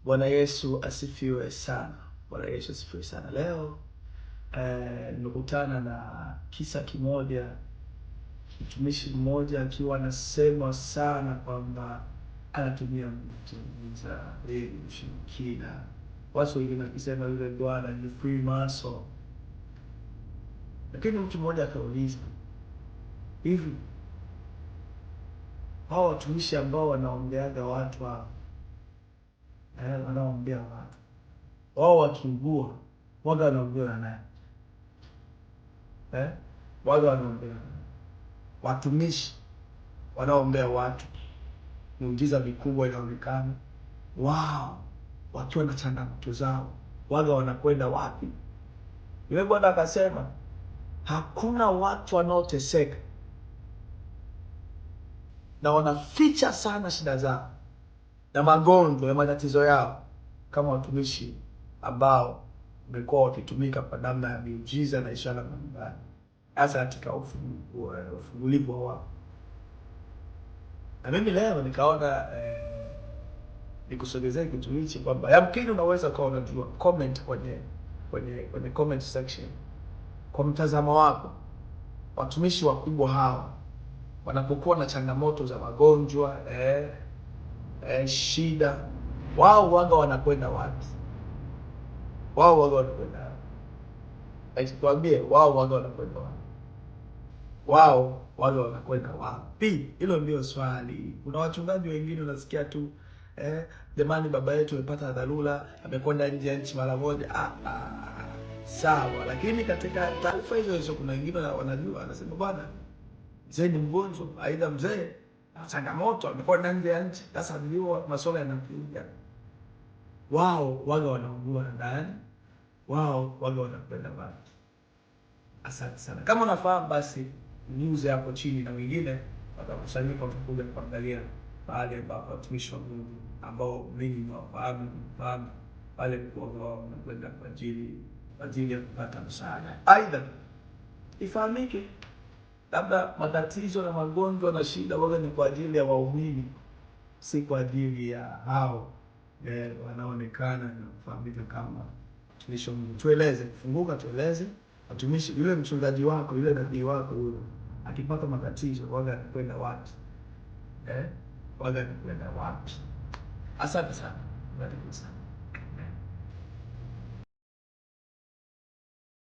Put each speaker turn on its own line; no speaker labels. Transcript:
Bwana Yesu asifiwe sana. Bwana Yesu asifiwe sana. Leo nimekutana na kisa kimoja, mtumishi mmoja akiwa anasema sana kwamba anatumia mtu za ushirikina. Watu wengine wakisema yule bwana ni Freemason. Lakini mtu mmoja akauliza, hivi hao watumishi ambao wanaombeaga watu hao, wanaombea watu wao wakiugua, waga wanaombewa na nani? Waga wanaombewa watumishi wanaombea watu, miujiza mikubwa inaonekana, wao wakiwa na changamoto zao, waga wanakwenda wapi? Yule bwana akasema hakuna watu wanaoteseka na wanaficha sana shida zao na magonjwa ya matatizo yao kama watumishi ambao wamekuwa wakitumika kwa namna ya miujiza na ishara mbalimbali, hasa katika ufungulivu wa wao. Na mimi leo nikaona nikusogezee kitu hichi kwamba yamkini unaweza kuwa unajua comment kwenye comment section, kwa mtazamo wako, watumishi wakubwa hawa wanapokuwa na changamoto za magonjwa, shida, wao waga wanakwenda wapi? Wao waga wanakwenda wapi? Tuambie, wao waga wanakwenda wapi? Wao wale wanakwenda wapi? Hilo ndio swali. Kuna wachungaji wengine unasikia tu jamani, baba yetu amepata dharura, amekwenda nje ya nchi mara moja. Sawa, lakini katika taarifa hizo kuna wengine wanajua, anasema bwana, mzee ni mgonjwa, aidha mzee changamoto, amekwenda nje ya nchi. Sasa ndio masuala yanakuja. Wao waga wanaugua ndani, wao waga wanakwenda wapi? Asante sana. Kama unafahamu basi news hapo chini, na wengine watakusanyika watakuja kuangalia mahali ambapo watumishi wa Mungu ambao mimi nawafahamu pale wanakwenda kwa ajili ya kupata msaada. Aidha ifahamike, labda matatizo na magonjwa na shida waga ni kwa ajili ya waumini, si kwa ajili ya hao wanaonekana na kufahamika kama watumishi wa Mungu. Tueleze, funguka, tueleze watumishi, yule mchungaji wako, yule nabii wako, yule akipata matatizo waga anakwenda wapi? Waga anakwenda wapi? Asante sana.